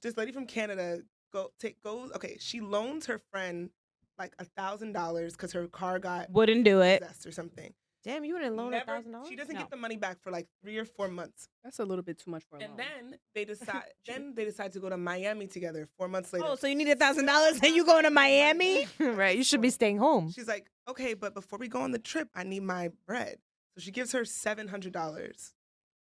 this lady from Canada goes. Okay, she loans her friend like $1,000 because her car got Wouldn't do it. possessed or something. Damn, you wouldn't loan $1,000? She doesn't No. get the money back for like 3 or 4 months. That's a little bit too much for a And loan. then they decide to go to Miami together 4 months later. Oh, so you need $1,000 and you going to Miami? Right, you should be staying home. She's like, okay, but before we go on the trip, I need my bread. So she gives her $700.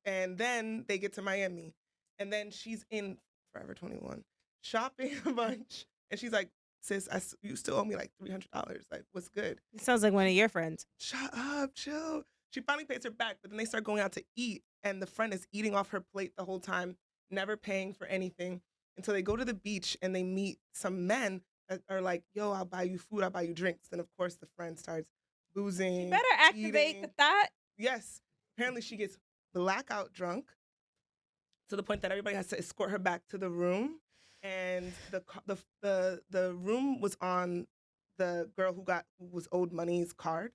And then they get to Miami. And then she's in Forever 21 shopping a bunch. And she's like, sis, you still owe me like $300. Like, what's good? It sounds like one of your friends. Shut up, chill. She finally pays her back, but then they start going out to eat. And the friend is eating off her plate the whole time, never paying for anything. Until they go to the beach and they meet some men that are like, yo, I'll buy you food, I'll buy you drinks. Then, of course, the friend starts boozing. You better activate eating. the thought. Yes. Apparently, she gets blackout drunk to the point that everybody has to escort her back to the room. And the room was on the girl who was owed money's card.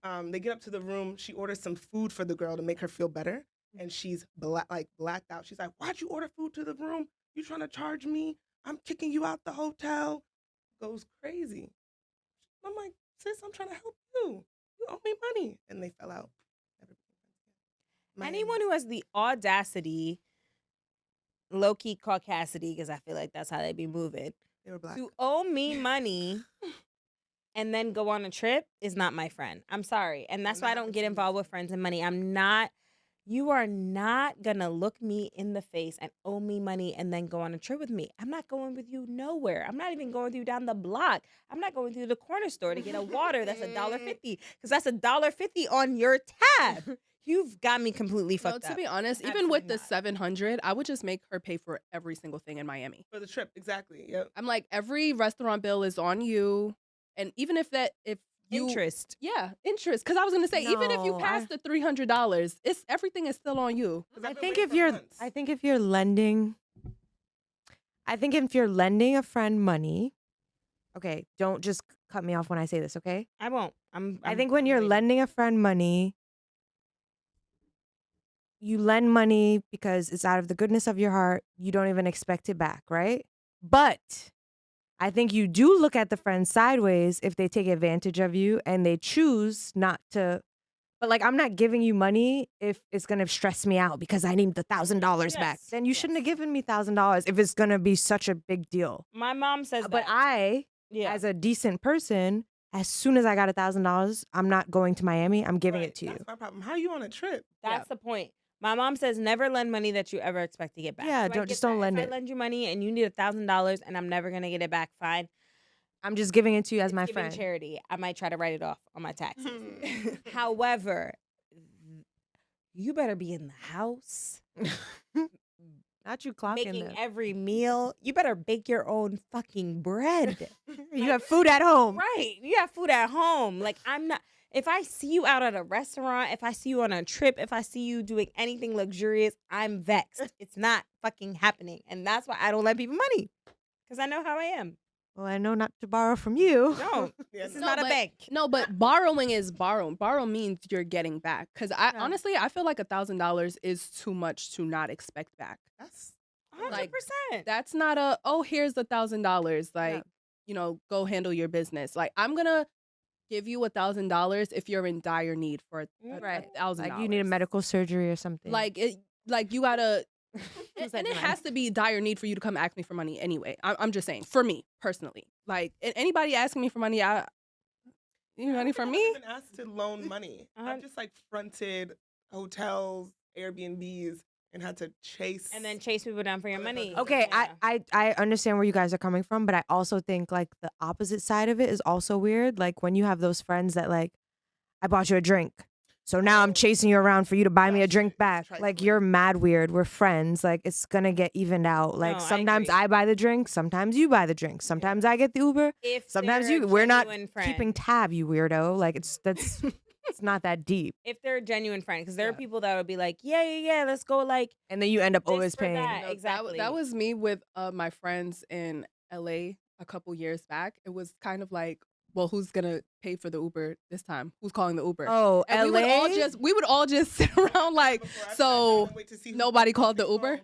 They get up to the room. She orders some food for the girl to make her feel better. And she's blacked out. She's like, why'd you order food to the room? You trying to charge me? I'm kicking you out the hotel. Goes crazy. I'm like, sis, I'm trying to help you. You owe me money. And they fell out. Anyone who has the audacity, low-key caucasity, because I feel like that's how they be moving, They were black. to owe me money and then go on a trip is not my friend. I'm sorry. And that's why I don't get involved with friends and money. You are not going to look me in the face and owe me money and then go on a trip with me. I'm not going with you nowhere. I'm not even going with you down the block. I'm not going through the corner store to get a water that's $1.50 because that's $1.50 on your tab. You've got me completely fucked up. To be honest, even with the $700, I would just make her pay for every single thing in Miami. For the trip, exactly. Yep. I'm like, every restaurant bill is on you. And even if interest. Yeah, interest. Because I was gonna say, even if you pass the $300, everything is still on you. I think if you're lending a friend money, okay, don't just cut me off when I say this, okay? I won't. I think when you're lending a friend money, you lend money because it's out of the goodness of your heart. You don't even expect it back, right? But I think you do look at the friend sideways if they take advantage of you and they choose not to. But like, I'm not giving you money if it's going to stress me out because I need the $1,000 back. Then you shouldn't have given me $1,000 if it's going to be such a big deal. My mom says that. But as a decent person, as soon as I got $1,000, I'm not going to Miami. I'm giving it to you. That's my problem. How are you on a trip? That's the point. My mom says never lend money that you ever expect to get back. Yeah, So don't lend it. If I lend you money and you need $1,000 and I'm never gonna get it back, fine. I'm just giving it to you as my friend. Charity. I might try to write it off on my taxes. However, you better be in the house. Not you clocking making them. every meal. You better bake your own fucking bread. You have food at home. Right. You have food at home. Like, I'm not. If I see you out at a restaurant, if I see you on a trip, if I see you doing anything luxurious, I'm vexed. It's not fucking happening. And that's why I don't lend people money. Because I know how I am. Well, I know not to borrow from you. No, this is not a bank. No, but borrowing is borrowing. Borrow means you're getting back. Because honestly, I feel like $1,000 is too much to not expect back. That's 100%. That's not here's $1,000. Like, go handle your business. Like, I'm going to give you $1,000 if you're in dire need for $1,000. Like you need a medical surgery or something. Like you gotta, and it has to be dire need for you to come ask me for money anyway. I'm just saying, for me personally, like anybody asking me for money, you need money from me. I've been asked to loan money. I've just like fronted hotels, Airbnbs, and had to chase people down for your money. Okay, yeah. I understand where you guys are coming from, but I also think like the opposite side of it is also weird. Like when you have those friends that like, I bought you a drink, so now I'm chasing you around for you to buy me a drink back. Like you're mad weird. We're friends. Like it's gonna get evened out. Like sometimes I buy the drink, sometimes you buy the drink, sometimes I get the Uber, sometimes you. We're not keeping tab, you weirdo. Like that's. It's not that deep. If they're a genuine friend, because there are people that would be like, yeah, let's go, like, and then you end up always paying. Exactly. That was me with my friends in LA a couple years back. It was kind of like, well, who's gonna pay for the Uber this time? Who's calling the Uber? Oh, and LA. We would all just sit around like, so nobody called the Uber.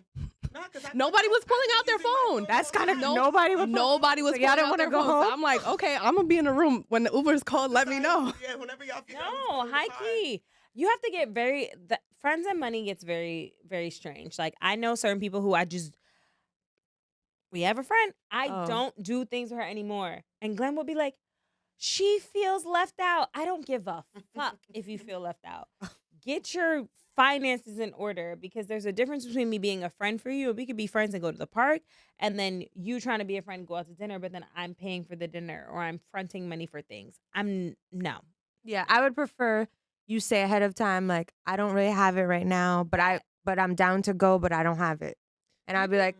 Nobody was pulling out their phone. That's kind of nobody was. Nobody was. So y'all didn't want to go home? I'm like, okay, I'm gonna be in the room when the Uber's called. Let me know. Yeah, whenever y'all. No, high key. You have to get friends and money gets very, very strange. Like I know certain people who we have a friend. I don't do things with her anymore. And Glenn will be like, she feels left out. I don't give a fuck if you feel left out. Get your finances in order, because there's a difference between me being a friend for you. We could be friends and go to the park, and then you trying to be a friend and go out to dinner, but then I'm paying for the dinner or I'm fronting money for things. No. Yeah, I would prefer you say ahead of time, like, I don't really have it right now, but I'm down to go, but I don't have it. And I'd be like,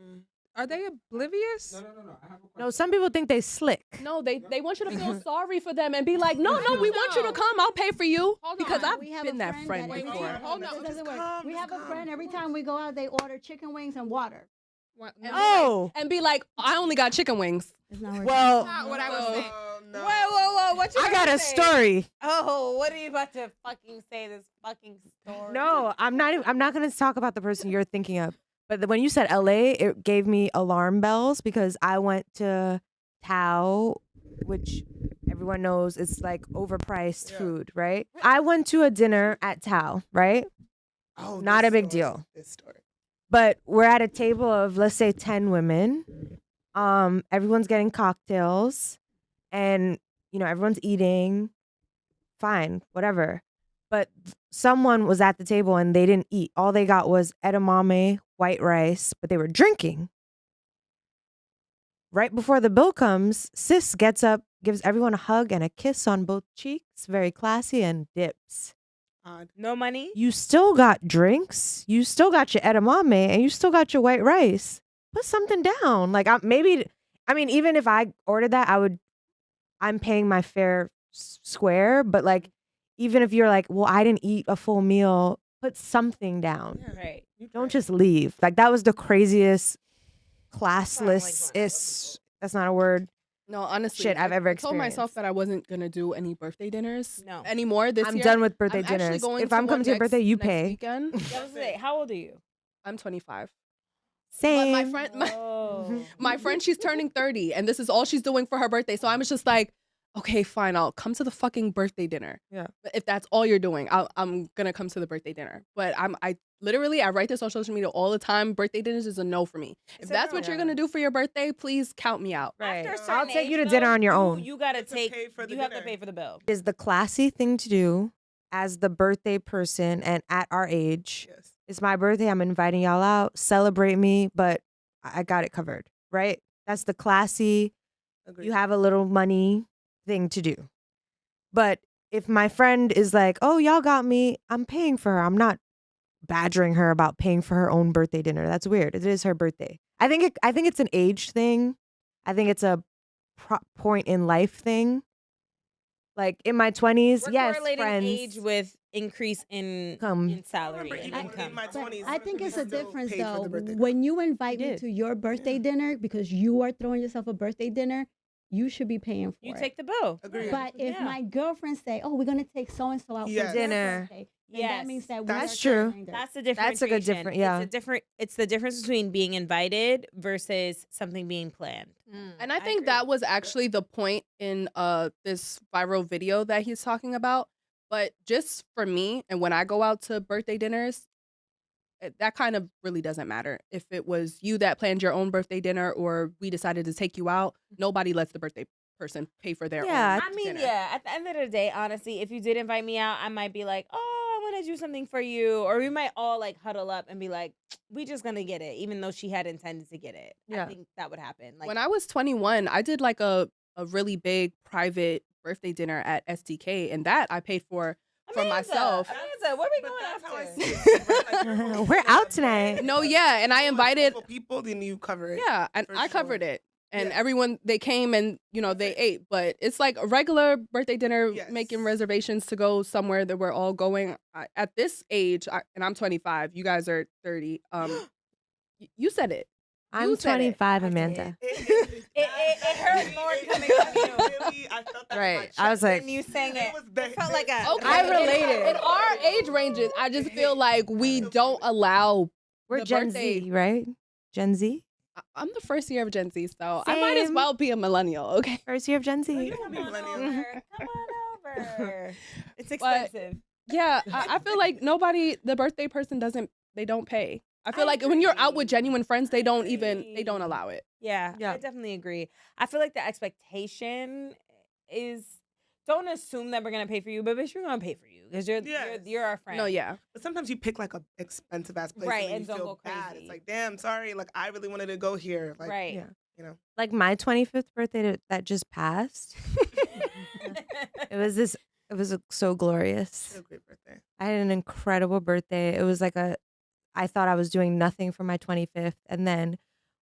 are they oblivious? No. I have a question. no, some people think they slick. No, they want you to feel sorry for them and be like, no, we want you to come. I'll pay for you. Hold Because on. I've We have been a that friend friend that before. Wait, hold on. It doesn't work. come, We just have a come. friend, every time we go out, they order chicken wings and water. What? Oh, And be like, I only got chicken wings. It's not working. well, Not what I was saying. Oh, no. Whoa. What you I got a story. Oh, what are you about to fucking say? This fucking story? No, I'm not going to talk about the person you're thinking of. But when you said LA, it gave me alarm bells because I went to Tao, which everyone knows is like overpriced food, right? I went to a dinner at Tao, right? Oh, Not this a big story, deal. This story. But we're at a table of, let's say, 10 women. Everyone's getting cocktails and, everyone's eating. Fine, whatever. But someone was at the table and they didn't eat. All they got was edamame, white rice, but they were drinking. Right before the bill comes, sis gets up, gives everyone a hug and a kiss on both cheeks, very classy, and dips. Odd. No money? You still got drinks, you still got your edamame, and you still got your white rice. Put something down. Like, even if I ordered that, I'm paying my fair square, but like, even if you're like, well, I didn't eat a full meal, put something down. Yeah. Right. Don't just leave. Like, that was the craziest, classless, that's not a word, No, honestly, shit I've ever I told myself experienced. that I wasn't gonna do any birthday dinners No. anymore this I'm year. done with birthday I'm actually dinners. going If I'm one coming to your next- birthday, you next pay. Weekend. That was it. How old are you? I'm 25. Same. But my friend, Oh. my friend, she's turning 30, and this is all she's doing for her birthday. So I'm just like, okay, fine, I'll come to the fucking birthday dinner. Yeah. But if that's all you're doing, I'm gonna come to the birthday dinner. But I write this on social media all the time. Birthday dinners is a no for me. If It's a that's no. what you're gonna do for your birthday, please count me out. Right. After a I'll certain take you age, to dinner though, on your own. You gotta have to take. pay for the You have to dinner. pay for the bill. Is the classy thing to do as the birthday person and at our age. Yes. It's my birthday. I'm inviting y'all out. Celebrate me, but I got it covered, right? That's the classy, Agreed. you have a little money thing to do. But if my friend is like, oh, y'all got me, I'm paying for her. I'm not badgering her about paying for her own birthday dinner. That's weird. It is her birthday. I think it's an age thing. I think it's a point in life thing. Like in my 20s, We're yes, correlating friends. age with increase in salary Remember, and even income. in my But 20s, I think we it's a still difference paid for though. the birthday When you invite You me did. to your birthday dinner because you are throwing yourself a birthday dinner, you should be paying for You it. take the bill. Agreed. But if Yeah. my girlfriend say, "Oh, we're gonna take so and so out Yes. for Dinner. birthday," then Yes. that means that we That's are true. sharing That's the That's difference. a good different- yeah. It's the difference between being invited versus something being planned. And I I think agree. that was actually the point in this viral video that he's talking about. But just for me, and when I go out to birthday dinners, that kind of really doesn't matter. If it was you that planned your own birthday dinner or we decided to take you out, nobody lets the birthday person pay for their Yeah, own I mean, dinner. yeah, at the end of the day, honestly, if you did invite me out, I might be like, oh, I want to do something for you. Or we might all like huddle up and be like, we just going to get it, even though she had intended to get it. Yeah. I think that would happen. Like, When I was 21, I did like a really big private birthday dinner at STK, and that I paid for myself. Amanda, where we But going that's how I after? see it, right? Like, you're hosting We're an out event, tonight. No, yeah, and I like, invited multiple people, then you cover it. Yeah, and For I covered sure. it. And Yeah. everyone, they came and, they Perfect. ate. But it's like a regular birthday dinner, Yes. making reservations to go somewhere that we're all going. At this age, and I'm 25, you guys are 30. You said it. I'm You said it. 25, I Amanda. It hurt more coming from you. Really, I felt that in my Right. I was chest. like, And you sang it. was It felt like a. Okay. I related. In our age ranges, I just feel like we don't allow we're the Gen birthday- Z, right? Gen Z? I'm the first year of Gen Z, so I might as Same. well be a millennial. Okay. First year of Gen No, Z. you don't want to be millennial. Come on over. It's But- expensive. Yeah, I feel like the birthday person they don't pay. I feel I like when you're out with agree. genuine friends, they don't Agree. allow it. Yeah, Yeah. I definitely agree. I feel like the expectation is don't assume that we're gonna pay for you, but bitch, we're gonna pay for you because Yes. you're our friend. No, yeah. But sometimes you pick like a expensive ass place, Right, and, then and you don't feel go bad. crazy. It's like, damn, sorry, like I really wanted to go here. Like, right. Yeah. you know, Like my 25th birthday that just passed. It was so glorious. it's a great birthday. I had an incredible birthday. It was like I thought I was doing nothing for my 25th. And then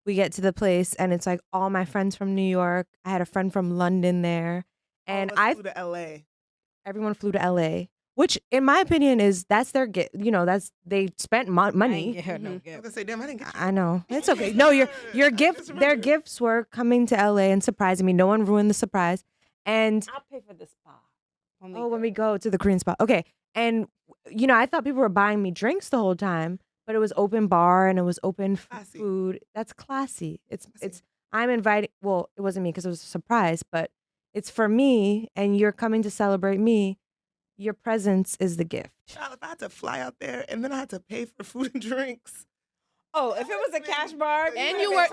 we get to the place and it's like all my friends from New York. I had a friend from London there. And All of us flew to LA. everyone flew to LA, which in my opinion that's their gift. You know, they spent money. Yeah, no I was gift. gonna say, damn, I didn't get you. I know. It's okay. No, your I gift just their remembered. gifts were coming to LA and surprising me. No one ruined the surprise. And I'll pay for the spa. when we go to the Korean spot. Okay. And you know, I thought people were buying me drinks the whole time, but it was open bar and it was open Classy. food. That's classy. It's Classy. I'm inviting, well, it wasn't me because it was a surprise, but it's for me and you're coming to celebrate me. Your presence is the gift. Child, if I had to fly out there and then I had to pay for food and drinks. Oh, if it was a cash bar, And you were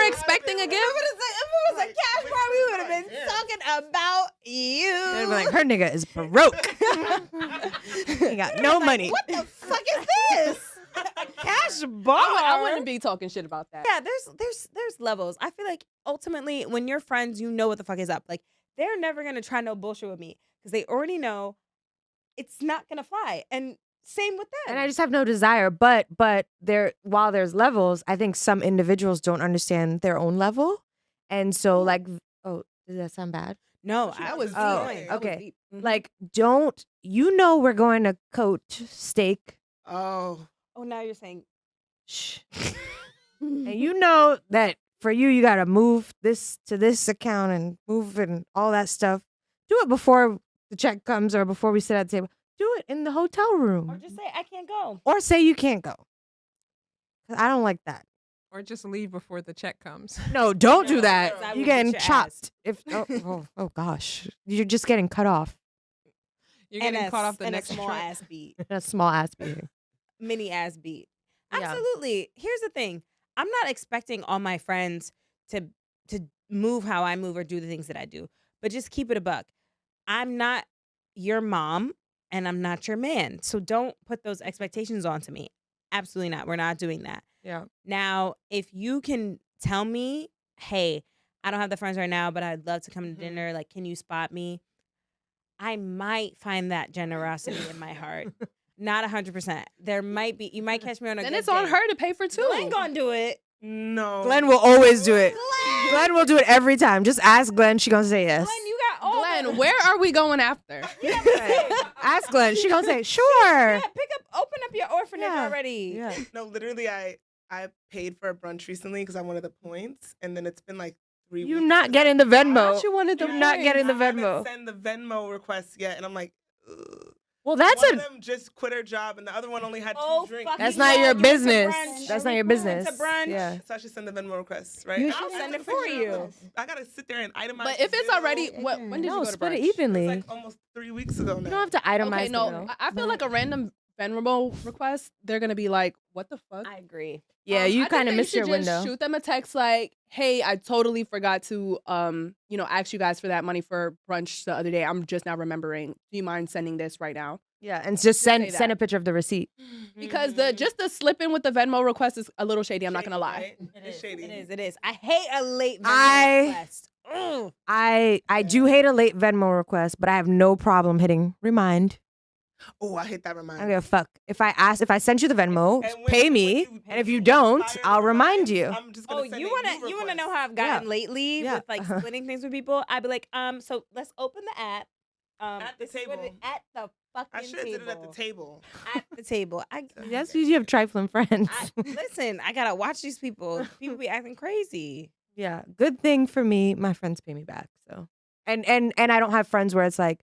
expecting a gift? If it was a cash bar, we would have been talking about you. They'd be like, her nigga is broke. He got no money. What the fuck is this? A cash bar? I wouldn't be talking shit about that. Yeah, there's levels. I feel like ultimately when you're friends, you know what the fuck is up. Like they're never gonna try no bullshit with me because they already know it's not gonna fly. And same with them. And I just have no desire. But while there's levels, I think some individuals don't understand their own level. And so like, oh, does that sound bad? no, That I was Oh, deep. That was okay. deep. Mhm. Like, we're going to coach steak. Oh, Oh, now you're saying Shh. And you know that for you got to move this to this account and move and all that stuff. Do it before the check comes or before we sit at the table. Do it in the hotel room. or just say I can't go. Or say you can't go. 'Cause I don't like that. Or just leave before the check comes. No, don't do No, that. because I You're will getting beat your chopped. Oh gosh. You're just getting cut off. You're getting caught off the and next a small train. ass beat, A small ass beating. mini ass beat. Yeah. Absolutely. Here's the thing. I'm not expecting all my friends to move how I move or do the things that I do. But just keep it a buck. I'm not your mom and I'm not your man. So don't put those expectations onto me. Absolutely not. We're not doing that. Yeah. Now, if you can tell me, hey, I don't have the friends right now, but I'd love to come to Mhm. dinner. Like, can you spot me? I might find that generosity in my heart. Not 100%. There might be. You might catch me on a Then good it's on day. her to pay for two. Glenn gonna do it. no. Glenn will always do it. Glenn will do it every time. Just ask Glenn. She gonna say yes. Glenn, you got all Glenn, the- where are we going after? Ask Glenn. She gonna say sure. Yeah, open up your orphanage Yeah. already. Yeah. No, literally, I paid for a brunch recently because I wanted the points, and then it's been like 3 weeks. You not since getting the I Venmo. thought you wanted the You're not points. getting the I haven't Venmo. sent the Venmo request yet, and I'm like, ugh. Well, that's one a. of them just quit her job, and the other one only had Oh, 2 drinks. fuck That's you not all your do it to business. brunch. That's not your We going business. to brunch. Yeah. So I should send the Venmo request, right? You And should. I'll Send the it for picture you. of- I gotta sit there and itemize. But the if it's bill. already, bill. when did No, you go to split it brunch? It was evenly. like almost 3 weeks ago now. You don't have to itemize. Okay, the no, bill. I feel But- like a random Venmo request, they're gonna be like, "What the fuck?" I agree. Yeah, I you think kind that of missed should your just window. Shoot them a text like, "Hey, I totally forgot to ask you guys for that money for brunch the other day. I'm just now remembering. Do you mind sending this right now?" Yeah, and just say send that. a picture of the receipt. Because the slip in with the Venmo request is a little shady. I'm not gonna Shady, lie. right? It It's is. shady. It is. I hate a late Venmo I- request. Ugh. I do hate a late Venmo request, but I have no problem hitting remind. Oh, I hit that I don't reminder. give a fuck. If I sent you the Venmo, And when- pay when me, you- and if when you don't, expire I'll the remind reminds, you. I'm just gonna Oh, send you a wanna new you wanna know request. how I've gotten lately Yeah. with like splitting things with people? I'd be like, so let's open the app. At the this is what table. at the fucking I should have did it at the table. At the table. That's because you have trifling friends. Listen, I gotta watch these people. People be acting crazy. Yeah, good thing for me, my friends pay me back. So, and I don't have friends where it's like,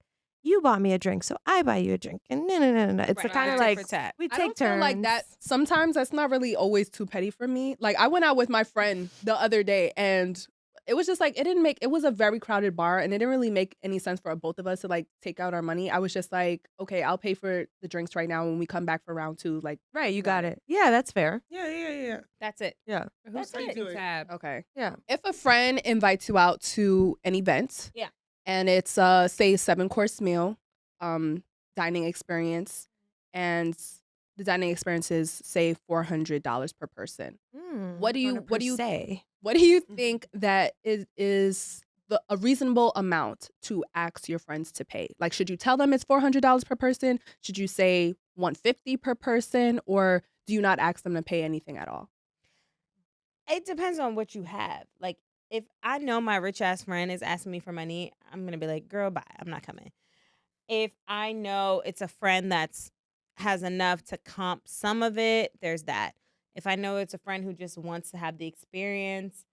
you bought me a drink, so I buy you a drink. And no. It's Right. kind of Tit like for tat. we I take don't turns. feel like that. Sometimes that's not really always too petty for me. Like I went out with my friend the other day and it was just like it was a very crowded bar and it didn't really make any sense for both of us to like take out our money. I was just like, okay, I'll pay for the drinks right now when we come back for round 2. Like, Right, you got it. Yeah, that's fair. Yeah. That's it. Yeah. Who's That's it. keeping tab? okay. Yeah. If a friend invites you out to an event, Yeah. and it's say 7-course meal, dining experience, and the dining experience is say $400 per person. What do you say? What do you think that is a reasonable amount to ask your friends to pay? Like, should you tell them it's $400 per person? Should you say $150 per person, or do you not ask them to pay anything at all? It depends on what you have. Like, if I know my rich ass friend is asking me for money, I'm gonna be like, girl, bye. I'm not coming. If I know it's a friend that's has enough to comp some of it, there's that. If I know it's a friend who just wants to have the experience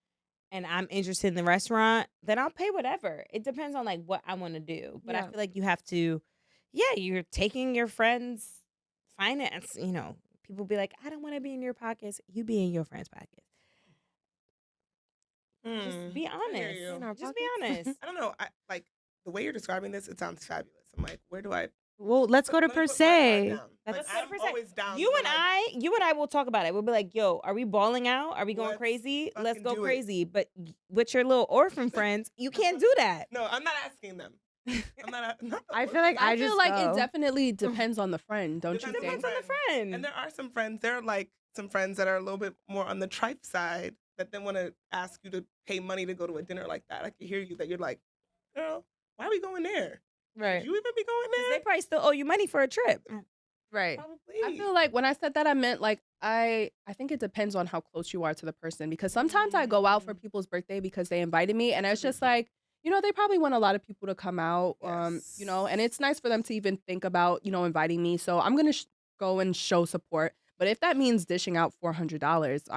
and I'm interested in the restaurant, then I'll pay whatever. It depends on like what I want to do. But I Yeah. feel like you have to, you're taking your friend's finance. You know, people be like, I don't want to be in your pockets. You be in your friend's pockets. Just be I hear honest. you. In our Just be pockets. honest. I don't know. I like the way you're describing this. It sounds fabulous. I'm like, where do I? Well, let's go to let me per put my guard se. down. That's- Like, Let's go to I'm per se. always down. You to, and I will talk about it. We'll be like, yo, are we balling out? Are we going Let's crazy? Let's fucking go do it. crazy. But with your little orphan friends, you can't do that. No, I'm not asking them. I'm not. I feel like I just feel like go. it definitely depends on the friend, don't you Depends think? Depends on the friend. And there are some friends. There are like some friends that are a little bit more on the tripe side that then want to ask you to pay money to go to a dinner like that. I can hear you that you're like, girl, why are we going there? Right. Should you even be going 'Cause there? they probably still owe you money for a trip. Right. Probably. I feel like when I said that, I meant like I think it depends on how close you are to the person, because sometimes I go out for people's birthday because they invited me, and it's just like, you know, they probably want a lot of people to come out, you know, and it's nice for them to even think about, you know, inviting me. So I'm gonna go and show support. But if that means dishing out $400,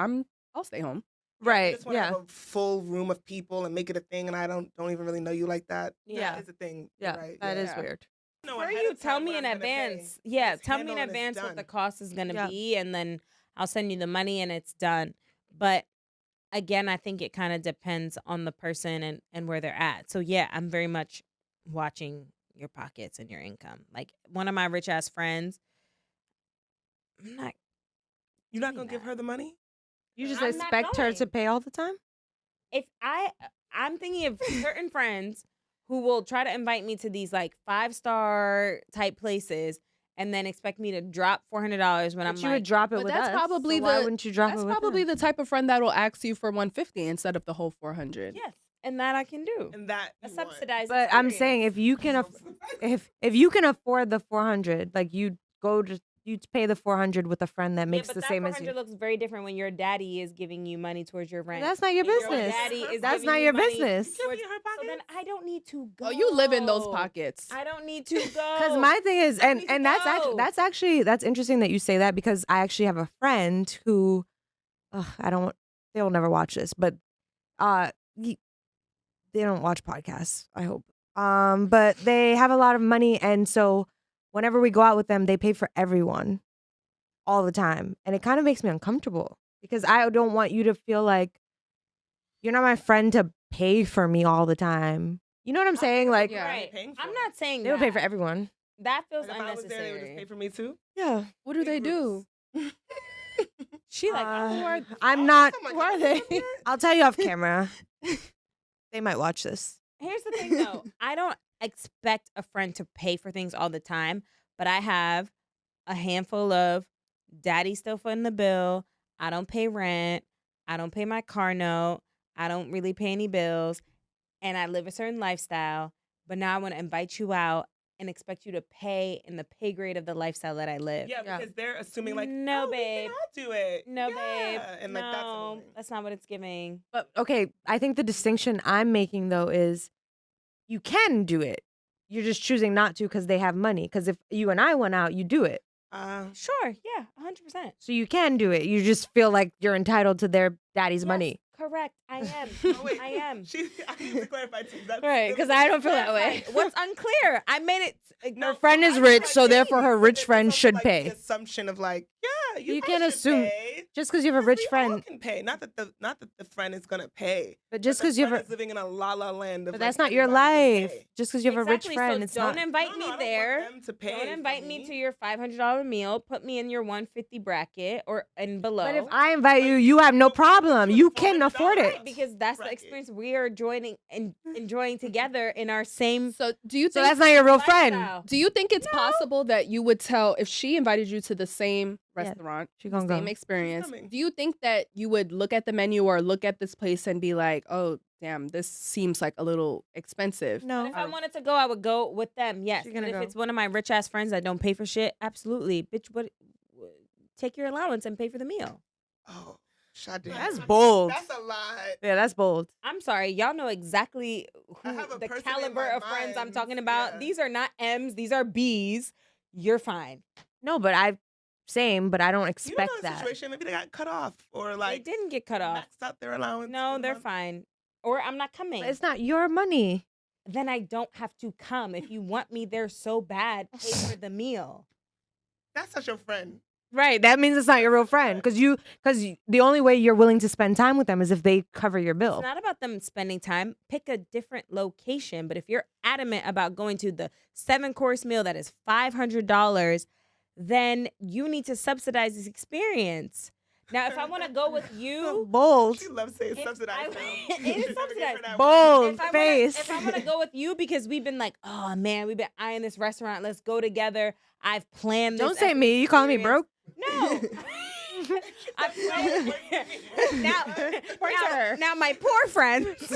I'll stay home. I Right. just want to Yeah. have a full room of people and make it a thing, and I don't even really know you like that. Yeah. That is a thing. You're Yeah. right. That is Yeah. weird. No, For ahead you, of tell time me what in I'm gonna pay. advance. Yeah, Just tell me in handle and it's advance what done. the cost is going to Yeah. be, and then I'll send you the money and it's done. But again, I think it kind of depends on the person and where they're at. So yeah, I'm very much watching your pockets and your income. Like one of my rich ass friends, I'm not. You're not doing gonna give that. her the money? You just I'm not expect her to going. pay all the time? If I'm thinking of certain friends who will try to invite me to these like 5-star type places and then expect me to drop $400 when I'm But you like, would drop it But with that's us. probably so why the- wouldn't you drop That's it with probably them? the type of friend that will ask you for $150 instead of the whole $400. yes, and that I can do. And that A you want. subsidized. But I'm saying experience. if you can if you can afford the 400, like you pay the 400 with a friend that makes yeah, but the that same as 400 you. looks very different when your daddy is giving you money towards your rent. That's not your and your business. daddy is That's giving not you your money business. Give me towards- her So then pockets. I don't need to go. Oh, you live in those pockets. I don't need to go. Because my thing is, I need to and go. that's interesting that you say that, because I actually have a friend who, they'll never watch this, but they don't watch podcasts, I hope. But they have a lot of money, and so whenever we go out with them, they pay for everyone all the time, and it kind of makes me uncomfortable because I don't want you to feel like you're not my friend to pay for me all the time. You know what I'm saying? Like, Yeah. right. Paying for I'm it. not saying they would that. pay for everyone. That feels Like, if I was there, they would just unnecessary. pay for me too. Yeah. What do they do? She like, who are I'm not. I'm like, Who are "Oh, they? yeah." I'll tell you off camera. They might watch this. Here's the thing though. I don't expect a friend to pay for things all the time, but I have a handful of daddy still footing the bill. I don't pay rent. I don't pay my car note. I don't really pay any bills. And I live a certain lifestyle. But now I want to invite you out and expect you to pay in the pay grade of the lifestyle that I live. Yeah, Yeah. because they're assuming like, No, oh, we babe. can all do it. No, Yeah. babe. And like that's no, annoying. that's not what it's giving. But okay, I think the distinction I'm making though is you can do it. You're just choosing not to because they have money. Because if you and I went out, you do it. Sure, yeah, 100%. So you can do it. You just feel like you're entitled to their daddy's Yes. money. Correct. I am. No, wait. I am. I need to clarify too. That's Right, because I don't feel that way. What's unclear? I made it. Her friend is rich, so therefore her rich friend should pay. The assumption of like, yeah, You probably can't should assume pay. just because you have a Because rich we all friend. can pay. Not that the friend is gonna pay. But just the because you have friend a, is living in a la la land. Of but like, that's not your everybody can life. pay. Just because you have a rich Exactly, friend, so it's don't not. invite No, me I don't there. want them to pay Don't for invite me to your $500 meal. Put me in your 150 bracket or and below. But if I invite you, you have no problem. You can afford it. Right, because that's the Bracket. experience we are joining and enjoying together in our same. So do you So think that's not your real friend. lifestyle. do you think it's possible that you would tell if she invited you to the same restaurant, She the gonna same go. experience? coming. Do you think that you would look at the menu or look at this place and be like, "Oh, damn, this seems like a little expensive"? No. If I wanted to go, I would go with them. Yes. She's But gonna if go. it's one of my rich ass friends that don't pay for shit, absolutely, bitch. What? Take your allowance and pay for the meal. Oh, shot damn. That's bold. That's a lot. Yeah, that's bold. I'm sorry, y'all know exactly I who have a the person in caliber my of friends I'm mind, talking about. yeah. These are not M's. These are B's. You're fine. No, but same, but I don't You don't expect know the that. situation. Maybe they got cut off or They like didn't get cut off. maxed out their allowance. No, for the they're month. fine. Or I'm not coming. But it's not your money. Then I don't have to come. If you want me there so bad, pay for the meal. That's such your friend. Right. That means it's not your real friend. Because the only way you're willing to spend time with them is if they cover your bill. It's not about them spending time. Pick a different location. But if you're adamant about going to the 7-course meal that is $500, then you need to subsidize this experience. Now, if I want to go with you, Bold. She loves saying If subsidized. I- now. it is She never gave her subsidized. that Bold. word. if I want to go with you because we've been like, oh man, we've been eyeing this restaurant. Let's go together. I've planned this. Don't say as an me. You calling me experience. broke? No. now my poor friends.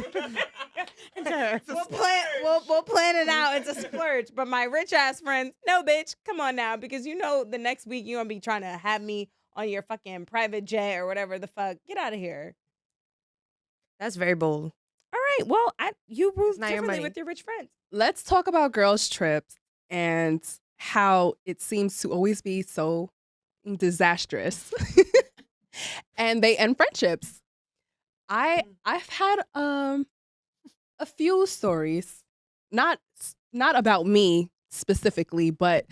We'll plan it out. It's a splurge. But my rich ass friends, no, bitch, come on now, because you know the next week you're gonna be trying to have me on your fucking private jet or whatever the fuck. Get out of here. That's very bold. All right. Well, you move not your differently money. with your rich friends. Let's talk about girls' trips and how it seems to always be so disastrous. And they end friendships. I've had a few stories, not about me specifically, but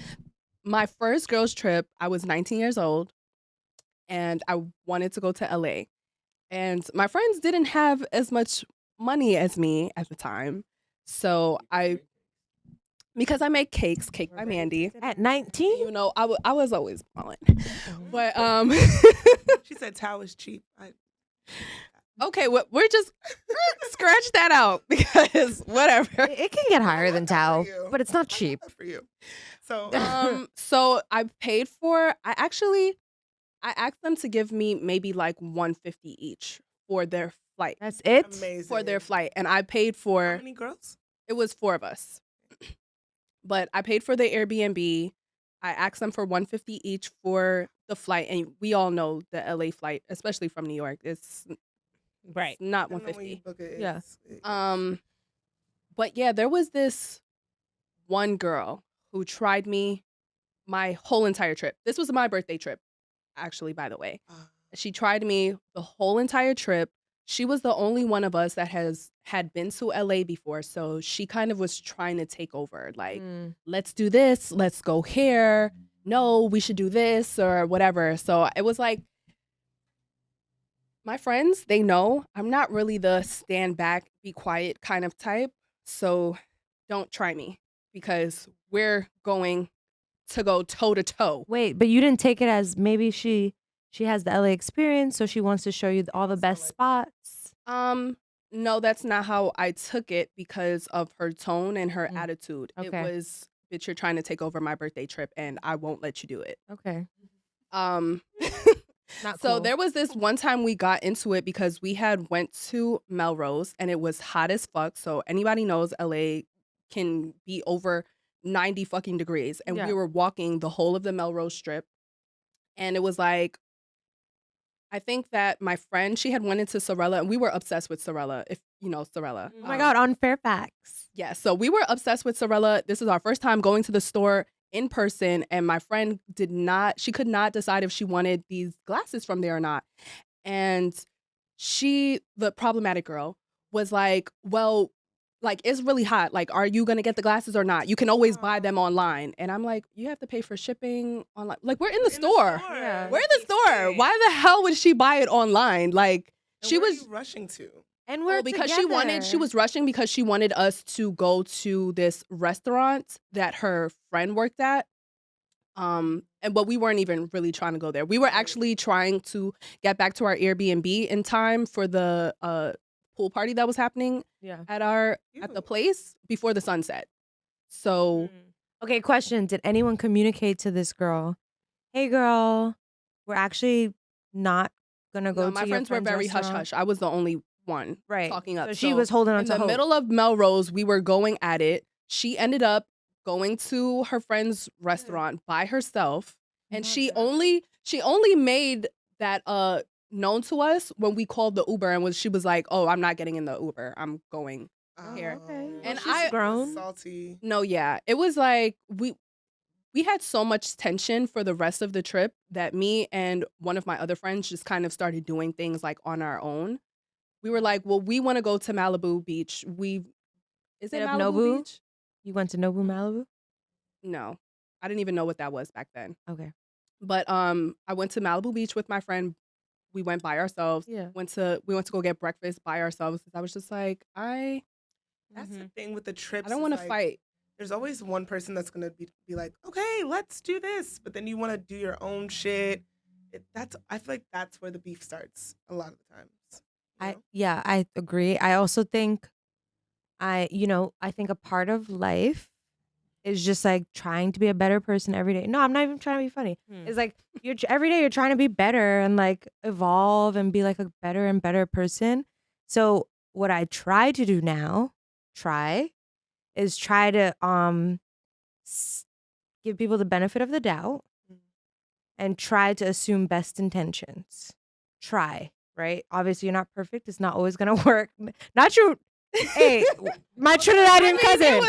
my first girls' trip, I was 19 years old and I wanted to go to LA. And my friends didn't have as much money as me at the time. So because I make cakes, Cake by Mandy. At 19? You know, I was always balling. But She said towel is cheap. okay, we're just scratch that out because whatever. It can get higher than Tao, for you. but it's not cheap. Good for you. So So I paid for. I asked them to give me maybe like $150 each for their flight. That's it? amazing. For their flight, and I paid How for. many girls? It was 4 of us, but I paid for the Airbnb. I asked them for $150 each for the flight, and we all know the LA flight, especially from New York, it's Right. not Depending on when you $150. book it, Yeah. it's- But yeah, there was this one girl who tried me my whole entire trip. This was my birthday trip, actually, by the way. She tried me the whole entire trip. She was the only one of us that had been to LA before, so she kind of was trying to take over. Like, let's do this, let's go here. No, we should do this or whatever. So it was like, my friends, they know I'm not really the stand back, be quiet kind of type. So don't try me because we're going to go toe to toe. Wait, but you didn't take it as maybe she has the LA experience, so she wants to show you all the best spots. No, that's not how I took it because of her tone and her attitude. It Okay. was, bitch, you're trying to take over my birthday trip and I won't let you do it. Okay. Not So cool. there was this one time we got into it because we had went to Melrose and it was hot as fuck. So anybody knows LA can be over 90 fucking degrees. And Yeah. we were walking the whole of the Melrose Strip. And it was like, I think that my friend, she had went into Sorella and we were obsessed with Sorella, if you know Sorella. Oh my God, on Fairfax. Yeah, so we were obsessed with Sorella. This is our first time going to the store in person, and my friend she could not decide if she wanted these glasses from there or not. And the problematic girl, was like, well, like, it's really hot. Like, are you gonna get the glasses or not? You can always buy them online. And I'm like, you have to pay for shipping online. Like, we're in the store. Yeah. We're in the store. Why the hell would she buy it online? Like, And she where are was you rushing to. And we're because together. she was rushing because she wanted us to go to this restaurant that her friend worked at. But we weren't even really trying to go there. We were actually trying to get back to our Airbnb in time for the pool party that was happening at the place before the sunset. So Okay, question. Did anyone communicate to this girl, hey girl, we're actually not gonna go no, to my your friends were very restaurant? hush-hush. I was the only one Right. talking up. So she was holding on in to the hope. middle of Melrose, we were going at it. She ended up going to her friend's restaurant by herself. And she only made that known to us when we called the Uber and she was like, "Oh, I'm not getting in the Uber. I'm going here." Okay. And Well, she's grown. Salty. No, yeah. It was like we had so much tension for the rest of the trip that me and one of my other friends just kind of started doing things like on our own. We were like, "Well, we want to go to Malibu Beach." Is it Hit up Malibu Nobu? Beach? You went to Nobu Malibu? No. I didn't even know what that was back then. Okay. But I went to Malibu Beach with my friend. We went by ourselves. Yeah. We went to go get breakfast by ourselves. I was just like, That's the thing with the trips. I don't want to fight. There's always one person that's gonna be like, okay, let's do this, but then you want to do your own shit. I feel like that's where the beef starts a lot of the times. I agree. I also think I think a part of life is just like trying to be a better person every day. No, I'm not even trying to be funny. It's like every day you're trying to be better and like evolve and be like a better and better person. So what I try to do now, is try to give people the benefit of the doubt and try to assume best intentions. Try, right? Obviously you're not perfect. It's not always gonna work. Not true. Hey, my Trinidadian cousin.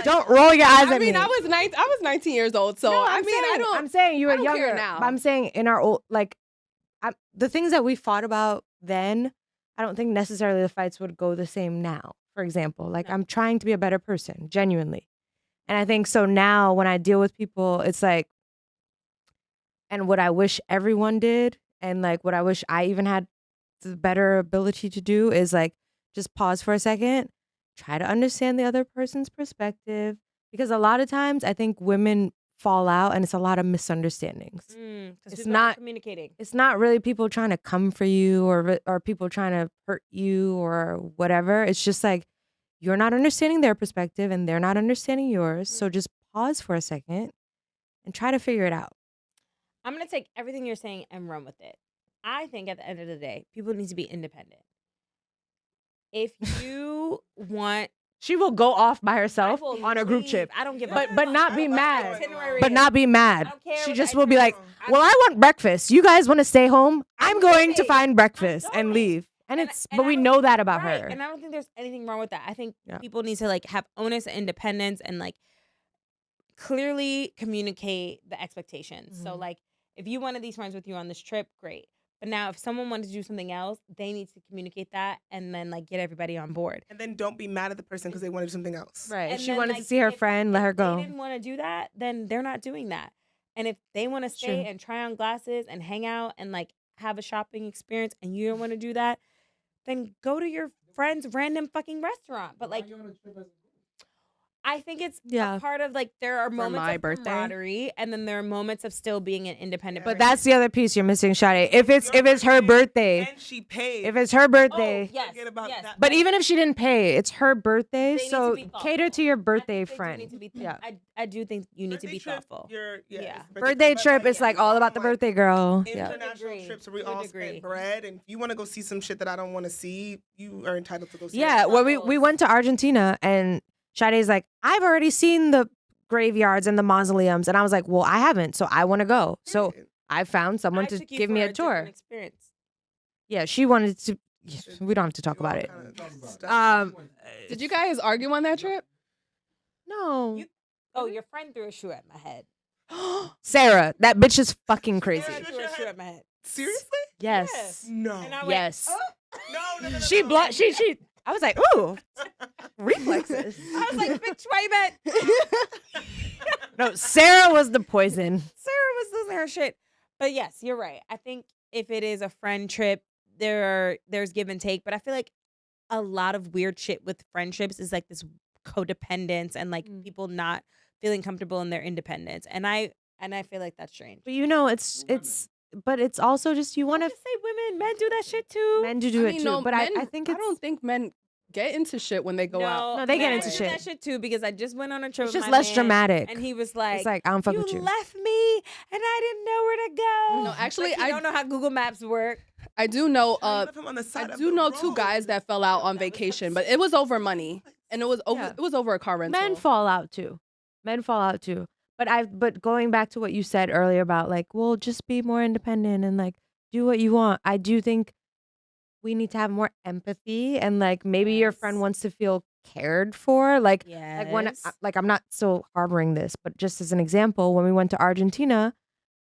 Don't roll your eyes at me. I was 19 years old, so No, I'm saying you were I don't care younger. now. But I'm saying in our old the things that we fought about then, I don't think necessarily the fights would go the same now. For example, like I'm trying to be a better person, genuinely. And I think so now when I deal with people, it's like, and what I wish everyone did, and like what I wish I even had the better ability to do is like just pause for a second, try to understand the other person's perspective. Because a lot of times I think women fall out and it's a lot of misunderstandings. It's not communicating. It's not really people trying to come for you or people trying to hurt you or whatever. It's just like you're not understanding their perspective and they're not understanding yours. So just pause for a second and try to figure it out. I'm going to take everything you're saying and run with it. I think at the end of the day, people need to be independent. If you want... She will go off by herself will on a group leave. trip. I don't give a but not be mad. itinerary But not be mad. I don't care She what just the will be like, itinerary- well, I want breakfast. You guys want to stay home? I'm going to leaving. find breakfast I'm and going. leave. And But we I don't- know that about right, her. And I don't think there's anything wrong with that. I think Yeah. people need to like have onus and independence and like clearly communicate the expectations. So like if you wanted these friends with you on this trip, great. But now if someone wanted to do something else, they need to communicate that and then like get everybody on board. And then don't be mad at the person because they want to do something else. Right. And If she then, wanted like, to see her if- friend, let if her go. They didn't want to do that, then they're not doing that. And if they want to stay True. and try on glasses and hang out and like have a shopping experience and you don't want to do that, then go to your friend's random fucking restaurant. But like I think it's a part of like there are moments my of birthday. camaraderie and then there are moments of still being an independent But person. that's the other piece you're missing, Sade. If it's her birthday, And she paid. if it's her birthday, yes, Forget about yes. that. but even if she didn't pay, it's her birthday, They need so to be thoughtful. cater to your birthday I think they do friend. need to be Yeah. I do think you need to Birthday be trip, thoughtful. Yeah. Birthday trip is like all about the birthday girl. Yeah. International agree. trips where we Would all agree. spend bread, and if you want to go see some shit that I don't want to see, you are entitled to go see. Yeah, it. well, we went to Argentina and Sade's like, I've already seen the graveyards and the mausoleums, and I was like, well, I haven't, so I want to go. So I found someone I to took you give for me a different tour. Experience. Yeah, she wanted to. We don't have to talk Do all about it. kind of stuff. Did you guys argue on that trip? No, Oh, your friend threw a shoe at my head. Sarah, that bitch is fucking crazy. Sarah threw a shoe at my head. Seriously? Yes. No. And I went, Yes. "Oh," No. She blunt. She. I was like, ooh, reflexes. I was like, bitch, why you bet? No, Sarah was the poison. Sarah was losing her shit. But yes, you're right. I think if it is a friend trip, there's give and take. But I feel like a lot of weird shit with friendships is like this codependence and like people not feeling comfortable in their independence. And I feel like that's strange. But but it's also just you want to Just say women, men do that shit too. men to do it mean, too. no, But men, I think it's, I don't think men get into shit when they go out. No, they get men into do shit. that shit too because I just went on a trip. it's with just my less man, dramatic. and he was like, It's like I don't fuck "You with you. left me, and I didn't know where to go." No, actually, Like, I I don't know how Google Maps work. I do know. You left him on the side I of do the know two road. guys that fell out on vacation, but it was over money, and it was over. Yeah. It was over a car rental. Men fall out too. But going back to what you said earlier about like, well, just be more independent and like do what you want. I do think we need to have more empathy and like maybe your friend Yes. wants to feel cared for. Like when Yes. like I'm not still harboring this, but just as an example, when we went to Argentina,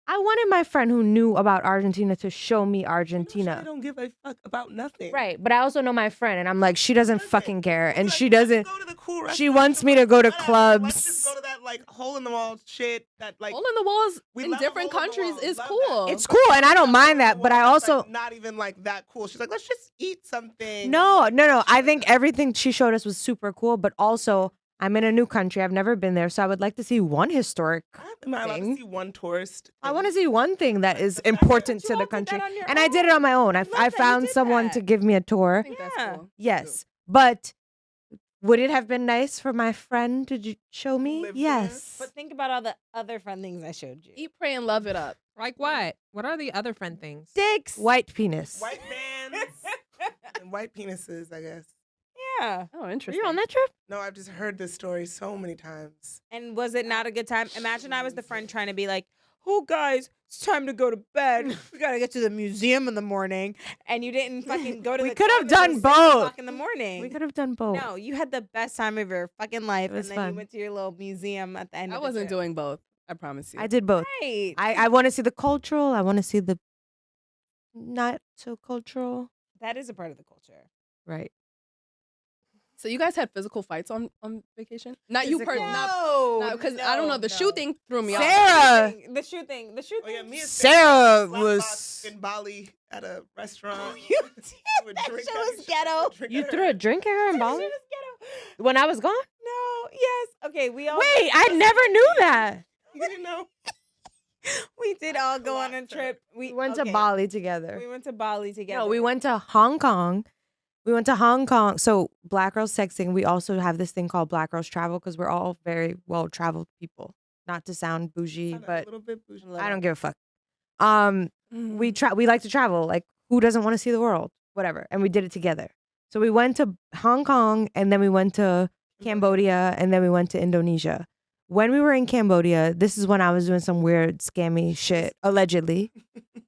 I wanted my friend who knew about Argentina to show me You know, Argentina. She don't give a fuck about nothing. Right, but I also know my friend, and I'm like, she doesn't Doesn't. fucking care, Like, and she let's doesn't. go to the cool She restaurant. wants me to go to Whatever. clubs. Let's just go to that like hole in the wall shit. That like Hole in the walls we in love different hole in the countries walls. is Love cool. that. It's cool, and I don't mind that, but I Well, that's, also like, not even like that cool. She's like, let's just eat something. no. I think everything she showed us was super cool, but also I'm in a new country. I've never been there, so I would like to see one historic. Am I allowed to thing. see one tourist? I want to see one thing that is important You to all the did country, that on your and I did it on my own. love I that you found did someone that. to give me a I tour. think Yeah. that's cool. Yes, but would it have been nice for my friend to show me? Live there? Yes. But think about all the other fun things I showed you. Eat, pray, and love it up. Like what? What are the other friend things? Dicks. White penis. White bands and white penises, I guess. Yeah. Oh, Were interesting. you on that trip? No, I've just heard this story so many times. And was it not a good time? Imagine I was the friend trying to be like, "Oh, guys, it's time to go to bed. We gotta get to the museum in the morning." And you didn't fucking go to. We the could have club until done 6 both. o'clock in the morning. We could have done both. No, you had the best time of your fucking life, It was and then fun. you went to your little museum at the end. I of the wasn't trip. doing both. I promise you. I did both. Right. I want to see the cultural. I want to see the not so cultural. That is a part of the culture. Right. So you guys had physical fights on vacation? Not you, Physical. not because I don't know. The shoe thing threw me off. Sarah. The shoe thing. The shoe Oh thing. yeah, me and Sarah slapped was- box in Bali at a restaurant. You Threw a That drink shit at was each ghetto. other, drink You at threw her. a drink at her in That Bali shit was ghetto. when I was gone. No. Yes. Okay. We all. Wait, I never knew that. You didn't know? We did all go on a Classic. trip. We went okay. to Bali together. We went to Bali together. No, we went to Hong Kong. We went to Hong Kong. So Black Girls Sexting, we also have this thing called Black Girls Travel because we're all very well-traveled people. Not to sound bougie, Sounded a but little bit bougie. I don't give a fuck. Mm-hmm. We like to travel. Like, who doesn't want to see the world? Whatever. And we did it together. So we went to Hong Kong, and then we went to Cambodia, and then we went to Indonesia. When we were in Cambodia, this is when I was doing some weird scammy shit, allegedly.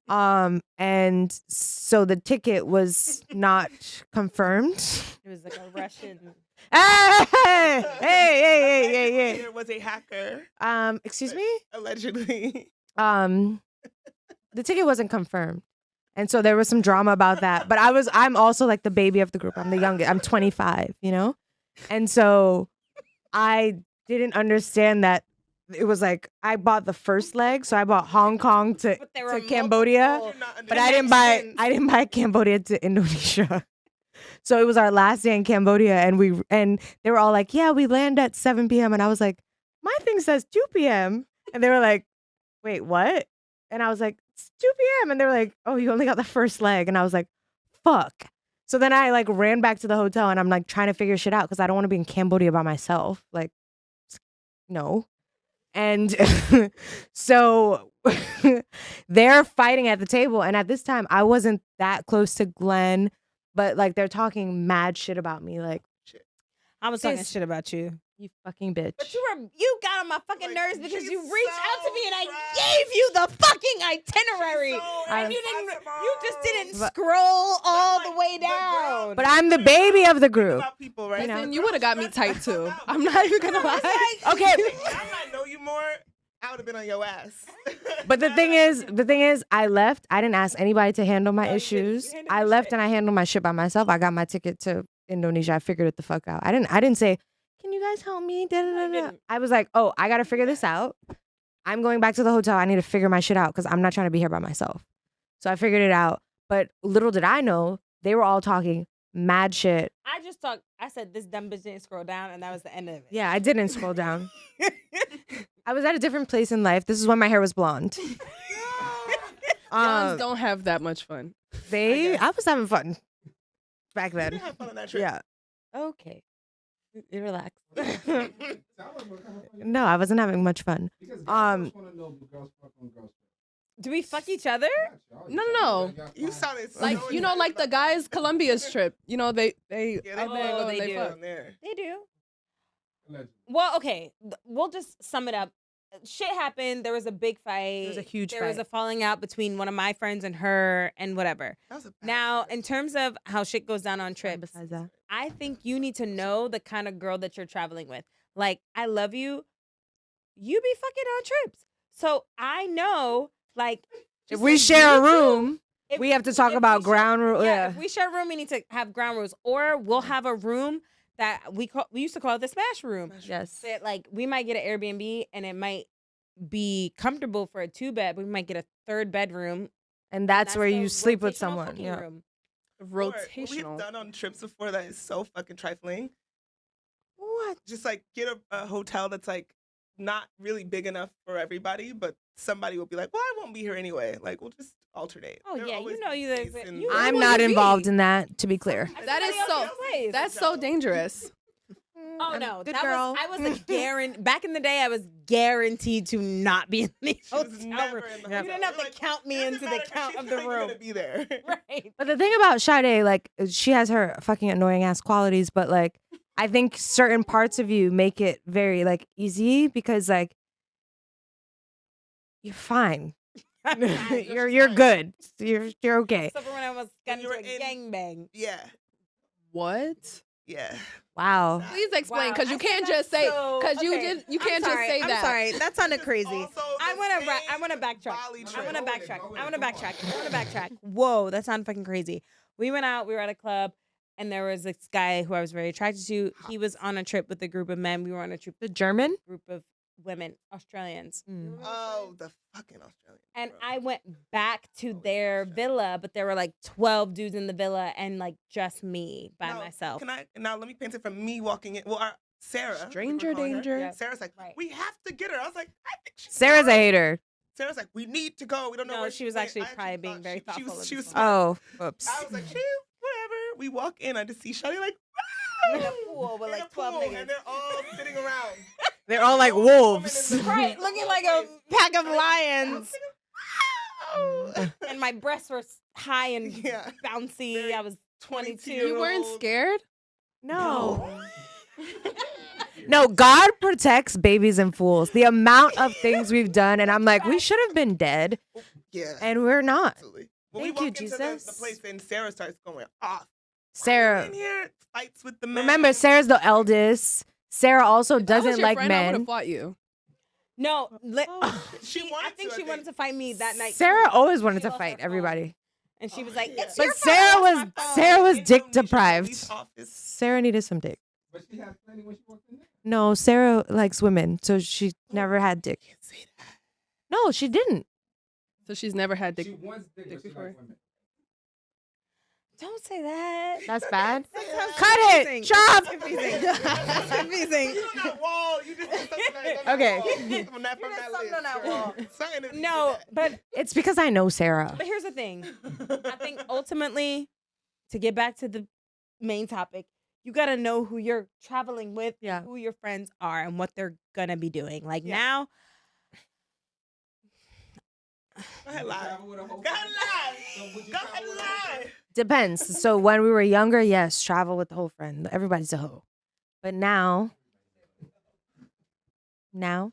And so the ticket was not confirmed. It was like a Russian. Hey. There was a hacker, Excuse me? allegedly. The ticket wasn't confirmed. And so there was some drama about that. But I'm also like the baby of the group. I'm the youngest. I'm 25, you know? And so I didn't understand that it was like I bought the first leg. So I bought Hong Kong to But there were Cambodia. multiple- But I didn't buy Cambodia to Indonesia. So it was our last day in Cambodia, and they were all like, "Yeah, we land at 7 p.m." And I was like, "My thing says 2 p.m." And they were like, "Wait, what?" And I was like, "It's 2 p.m." And they were like, "Oh, you only got the first leg." And I was like, "Fuck." So then I like ran back to the hotel, and I'm like trying to figure shit out because I don't want to be in Cambodia by myself. Like, no. And so they're fighting at the table. And at this time, I wasn't that close to Glenn, but like they're talking mad shit about me. Like, I was talking Sis. shit about you. you fucking bitch. But you got on my fucking Like, nerves because she's you reached out to so me and I trash. gave you the fucking itinerary. so And you just didn't But- scroll all like the way the girl. down. But I'm the baby of the Think group. about people, right? You know? Listen, you would have got me tight too. I'm not even gonna lie. Okay. Now I know you more. I would have been on your ass. But the thing is, I left. I didn't ask anybody to handle my No, you didn't. issues. You handled I your left shit. and I handled my shit by myself. I got my ticket to Indonesia. I figured it the fuck out. I didn't say, can you guys help me? Da, da, No, da, you da. didn't. I was like, oh, I got to figure this out. I'm going back to the hotel. I need to figure my shit out because I'm not trying to be here by myself. So I figured it out. But little did I know, they were all talking mad shit. I said this dumb bitch didn't scroll down, and that was the end of it. Yeah, I didn't scroll down. I was at a different place in life. This is when my hair was blonde. Blondes don't have that much fun. I was having fun back You then. didn't have fun on that trip. Yeah. Okay. You relax. No, I wasn't having much fun. Do we fuck each other? No. You sounded so Like, you know, like the guys Colombia's trip. You know, they Yeah, they Oh, go they and do. fuck there. They do. Well, okay. We'll just sum it up. Shit happened. There was a big fight. There was a huge There was fight. a falling out between one of my friends and her and whatever. That was a bad Now, trip. in terms of how shit goes down on trips, Besides that. I think you need to know the kind of girl that you're traveling with. Like, I love you. You be fucking on trips. So I know, like, If just we like share a you two, room, if- we have to talk if about we share- ground rules. Yeah, Yeah. if we share a room, we need to have ground rules. Or we'll have a room that we used to call it the smash room. Yes. That, like, we might get an Airbnb and it might be comfortable for a 2-bed, but we might get a 3rd bedroom. And that's where the you sleep with rotational someone. fucking Yeah. room. Or what we've rotational. done on trips before that is so fucking trifling. What? Just like get a hotel that's like not really big enough for everybody, but somebody will be like, well, I won't be here anyway. Like, we'll just alternate. Oh, There'll yeah, you always know be you- space and- you- I'm would not it be? involved in that, to be clear. That is Everybody so- else's place. That's so dangerous. Oh I'm no, good that girl. I was a guarantee. Back in the day, I was guaranteed to not be in the She was hotel never room. in the You hotel. didn't have We're to like, count me "It doesn't into the matter 'cause count she of the feel like you're room. gonna be there. Right. But the thing about Sade, like, she has her fucking annoying ass qualities, but like, I think certain parts of you make it very like easy because like, you're fine. you're good. You're okay. Except for when I was got When you into were a in- gangbang. Yeah, What? yeah. Wow. Please explain, Wow, because you I can't said just that say, so- because okay, you can't I'm just sorry, say that. I'm sorry, that sounded It's crazy. also I the want to. same I want to backtrack. Bali I trip. want to backtrack. I want to backtrack. I want to backtrack. Whoa, that sounded fucking crazy. We went out. We were at a club, and there was this guy who I was very attracted to. He was on a trip with a group of men. We were on a trip The German? group of women, Australians. Mm. Oh, the fucking Australian. And bro. I went back to their villa, but there were like 12 dudes in the villa and like just me by Now, myself. Now let me paint it from me walking in. Well, Sarah. we were Stranger calling her. danger. Yeah. Sarah's like, Right. we have to get her. I was like, I think she's Sarah's a fine. hater. Sarah's like, we need to go. We don't know No, where she was went. actually I probably being thought very she thoughtful was, of she was this smart. Oh, oops. I was like, shoot, whatever. We walk in, I just see Shawty like, in a pool with in like a 12 pool, niggas. and they're all sitting around. They're all like Old woman wolves. in the- Right, looking like a pack of lions. Wow. And my breasts were high and Yeah. bouncy. Very I was 22. You weren't scared? No. No, God protects babies and fools. The amount of things we've done, and I'm like, we should have been dead, Yeah. and we're not. Absolutely. When Thank we you, walk into the Jesus. place and Sarah starts going off. Sarah, In here, fights with the men. remember, Sarah's the eldest. Sarah also If I was doesn't your like friend, I would have men. fought you. No, She I wanted think to, she I wanted think. to fight me that night. Sarah too. always wanted She to lost her fight phone. everybody. And she was like, Yeah. it's But your Sarah phone, was it's my phone. Sarah was dick Indonesia deprived. police office. Sarah needed some dick. But she had plenty when she walked in there. No, Sarah likes women, so she never had dick. Can't say that. No, she didn't. So she's never had She dick. wants dick, dick but she before. likes women. Don't say that. That's bad. That sounds Cut it. confusing. Chop. That's confusing. That's confusing. You on that wall. You just did something like Okay. From that, You from did that something list, on that girl. wall. Something that- No, but It's because I know Sarah. But here's the thing. I think ultimately, to get back to the main topic, you gotta know who you're traveling with, Yeah. and who your friends are, and what they're gonna be doing. Like Yeah. now, Go ahead, lie. Travel with a whole Go ahead, lie. So would you Go travel ahead, with a whole lie. friend? Depends. So when we were younger, yes, travel with the whole friend. Everybody's a hoe. But now, no.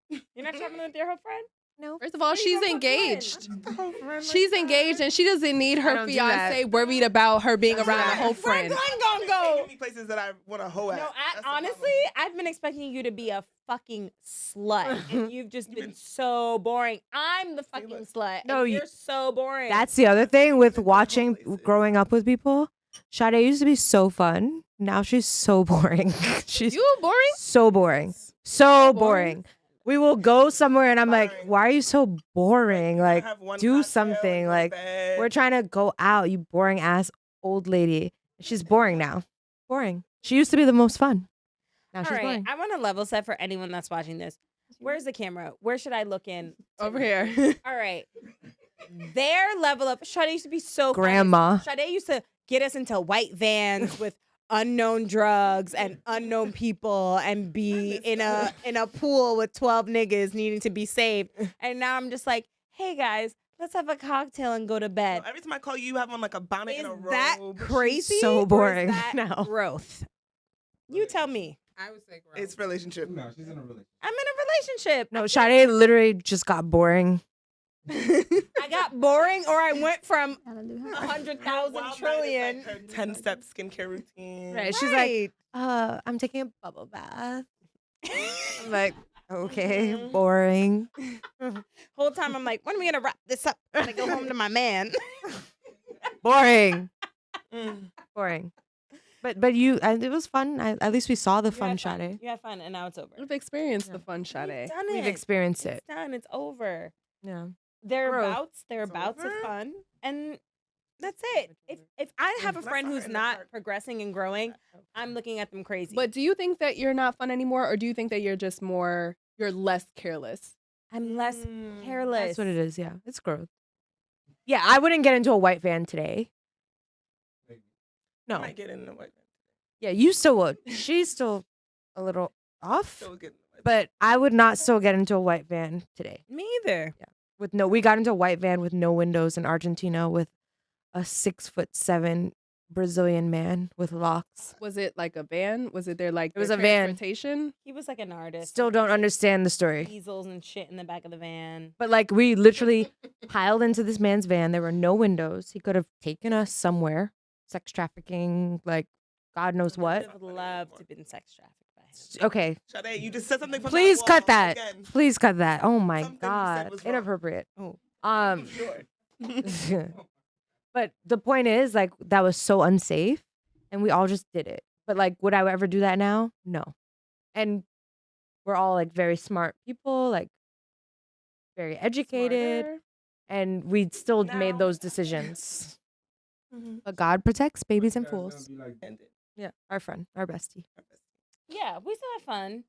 you're not traveling with your whole friend. No. First of all, Where you she's go for engaged. fun? She's engaged and she doesn't need I her don't do fiance that. worried about her being around a whole Where friend. Glenn gonna go? taking me places that I want to hoe at. No, That's the honestly, problem. I've been expecting you to be a fucking slut, and you've just You've been been- so boring. I'm the See, fucking look. slut. No, and you- you're so boring. That's the other thing with Different watching, places. growing up with people. Sade used to be so fun. Now she's so boring. She's You boring? so boring. So boring. We will go somewhere and I'm like, Boring. why are you so boring? You Like, have one do cocktail something. and go to Like, bed. we're trying to go out, you boring ass old lady. She's boring now. Boring. She used to be the most fun. Now All she's right, boring. I want to level set for anyone that's watching this. Where's the camera? Where should I look in? Over here. All right. Their level up. Sade used to be so fun. Grandma. Sade used to get us into white vans with unknown drugs and unknown people and be in a pool with 12 niggas needing to be saved. And now I'm just like, hey guys, let's have a cocktail and go to bed. Every time I call you, you have on like a bonnet Is and a robe. that crazy? so or is boring that now. growth? You tell me. I would say gross. It's relationship. No, she's in a relationship. I'm in a relationship. No, Sade literally just got boring. I got boring, or I went from Hallelujah. 100,000 Wild trillion. Night is like her 10-step skincare routine. Right. She's like, I'm taking a bubble bath. I'm like, okay, boring. Whole time I'm like, when are we gonna wrap this up? I'm gonna go home to my man. Boring. Mm. Boring. But you, it was fun. At least we saw the fun, Sade. You had fun, and now it's over. We've experienced Yeah. the fun Sade. Done We've it. experienced It's it. done. It's over. Yeah. They're Growth. bouts. They're It's bouts of over? fun, and that's it. If I have a Not friend far who's in the not park. progressing and growing, I'm looking at them crazy. But do you think that you're not fun anymore, or do you think that you're less careless? I'm less Mm. careless. That's what it is. Yeah. It's growth. Yeah. I wouldn't get into a white van today. I No. might get in the white. Yeah. You still would. She's still a little off, Still get in the white. but I would not still get into a white van today. Me either. We got into a white van with no windows in Argentina with a 6'7" Brazilian man with locks. Was it like a van? Was it their like It was their a van. transportation? He was like an artist. Still don't understand the story. Easels and shit in the back of the van. But like we literally piled into this man's van. There were no windows. He could have taken us somewhere. Sex trafficking, like God knows I what. would have loved to have been sex trafficked by him. Okay. Sade, you just said something from Please that cut wall that. Again. Please cut that. Oh my Something you said God. was wrong. Inappropriate. Oh, Um sure. But the point is, like, that was so unsafe and we all just did it. But like, would I ever do that now? No. And we're all like very smart people, like very educated, Smarter? and we still made Now- those decisions. Mhm. But God protects babies and You guys gonna fools. be like, And it- Yeah, our friend, our bestie. Yeah, we still have fun.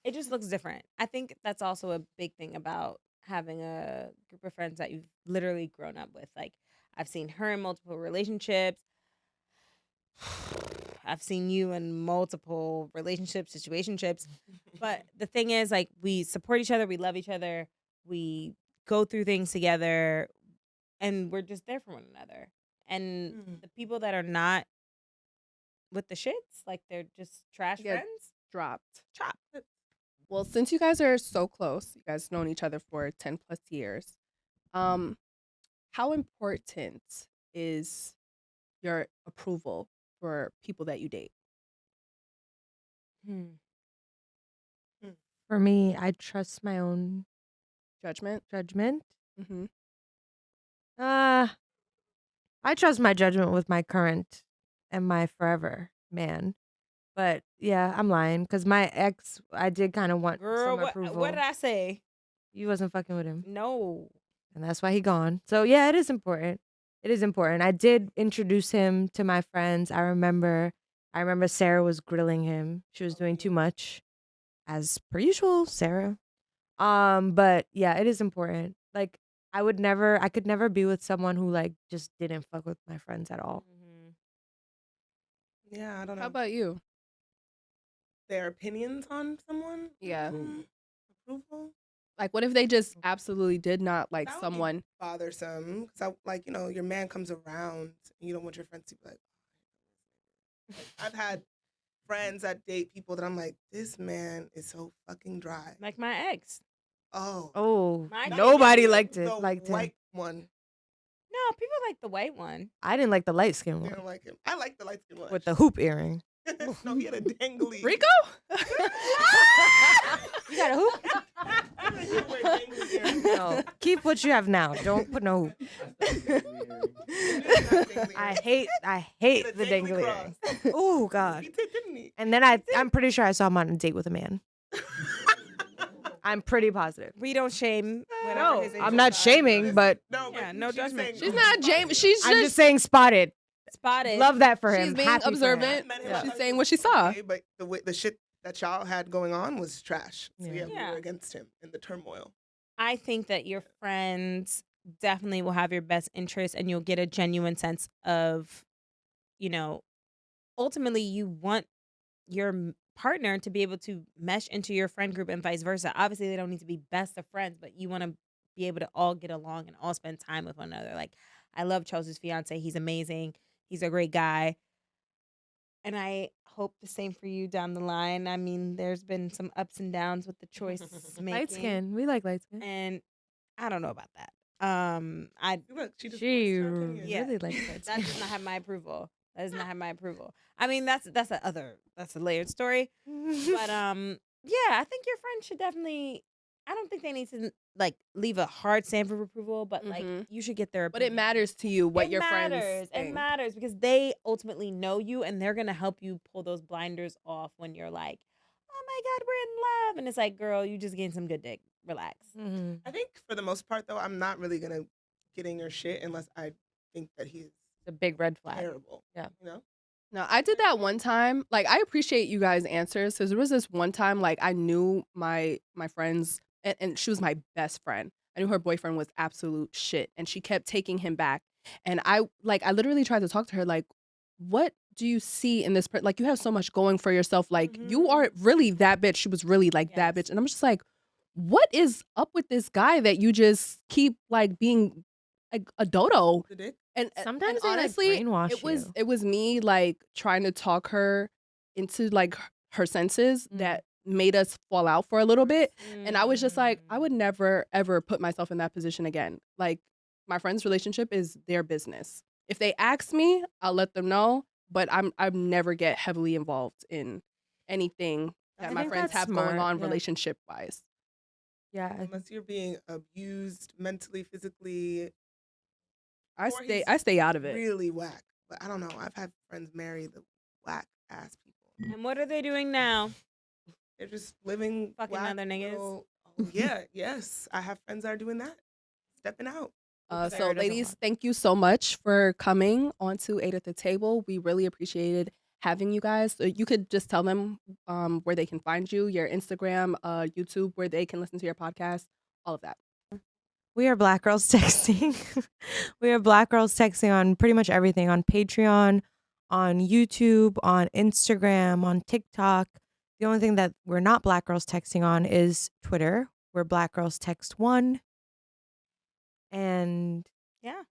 It just looks different. I think that's also a big thing about having a group of friends that you've literally grown up with. Like, I've seen her in multiple relationships. I've seen you in multiple relationships, situationships. But the thing is, like, we support each other, we love each other, we go through things together, and we're just there for one another. And Mm. the people that are not with the shits, like they're just trash Yeah. friends, Dropped. chop. Well, since you guys are so close, you guys known each other for 10 plus years. How important is your approval for people that you date? For me, I trust my own Judgment? judgment. Mm-hmm. I trust my judgment with my current and my forever man. But yeah, I'm lying because my ex, I did kind of want Girl, some approval. what did I say? You wasn't fucking with him, No. and that's why he gone. So yeah, it is important. It is important. I did introduce him to my friends. I remember Sarah was grilling him. She was doing too much, as per usual, Sarah. But yeah, it is important. Like I could never be with someone who like just didn't fuck with my friends at all. Yeah, I don't know. How about you? Their opinions on someone? Yeah. Approval? Like, what if they just absolutely did not like That would be someone? bothersome. Because, like, your man comes around and you don't want your friends to be like, I've had friends that date people that I'm like, this man is so fucking dry. Like my ex. Oh. Oh, My- nobody liked it. The Liked him. white one. No, people like the white one. I didn't like the light skin They one don't like him. I like the light skin one. with the hoop earring. No, he had a dangly. Rico? You got a hoop? He would wear dangly earrings. No, keep what you have now. Don't put no hoop. I hate He had a the dangly cross. earrings. Oh God. He did, didn't he? And then I'm pretty sure I saw him on a date with a man. I'm pretty positive. We don't shame. whatever No, his I'm interest not are. shaming, but No, Yeah, but no she was judgment. saying- She's not James. She's I'm just saying spotted. Spotted. Love that for him. She's being Happy for him. observant. Met him Yeah. at She's Huggies, saying what she saw. okay, but the shit that y'all had going on was trash. So Yeah. we Yeah. were against him in the turmoil. I think that your friends definitely will have your best interest, and you'll get a genuine sense of, ultimately you want your partner to be able to mesh into your friend group and vice versa. Obviously, they don't need to be best of friends, but you want to be able to all get along and all spend time with one another. Like, I love Chelsea's fiance. He's amazing. He's a great guy. And I hope the same for you down the line. I mean, there's been some ups and downs with the choice making. Light skin. We like light skin. And I don't know about that. Look, she just She voiced her opinion. Yeah. really likes light That skin. does not have my approval. That does not have my approval. I mean, that's a layered story. But yeah, I think your friend should definitely. I don't think they need to leave a hard stamp of approval, but Mhm. you should get their. But it opinion. matters to you what It your matters. friends think. It matters because they ultimately know you, and they're gonna help you pull those blinders off when you're like, "Oh my God, we're in love," and it's like, "Girl, you just gained some good dick. Relax." Mhm. I think for the most part, though, I'm not really gonna get in your shit unless I think that he's It's a big red flag. terrible. Yeah. You know. No, I did that one time. Like, I appreciate you guys' answers because there was this one time, like, I knew my friends, and she was my best friend. I knew her boyfriend was absolute shit, and she kept taking him back. And I literally tried to talk to her, like, what do you see in this person? Like, you have so much going for yourself. Like, you are really that bitch. She was really like that Yes. bitch. And I'm just like, what is up with this guy that you just keep like being a dodo? The dick. And Sometimes and they, like, honestly, brainwash it you. was me like trying to talk her into like her senses that made us fall out for a little bit. And I was just like, I would never ever put myself in that position again. Like, my friend's relationship is their business. If they ask me, I'll let them know, but I'm never get heavily involved in anything that I my think friends that's have going smart, on yeah. relationship wise. Yeah. Unless you're being abused mentally, physically, I Or he's stay out of it. really whack. But I don't know. I've had friends marry the whack ass people. And what are they doing now? They're just living Fucking whack other niggas? little- Oh, yeah, yes. I have friends that are doing that. Stepping out. Sarah So, doesn't ladies, watch. thank you so much for coming onto 8 at the Table. We really appreciated having you guys. So you could just tell them where they can find you, your Instagram, YouTube, where they can listen to your podcast, all of that. We are Black Girls Texting. We are Black Girls Texting on pretty much everything, on Patreon, on YouTube, on Instagram, on TikTok. The only thing that we're not Black Girls Texting on is Twitter. We're Black Girls Text 1. And Yeah.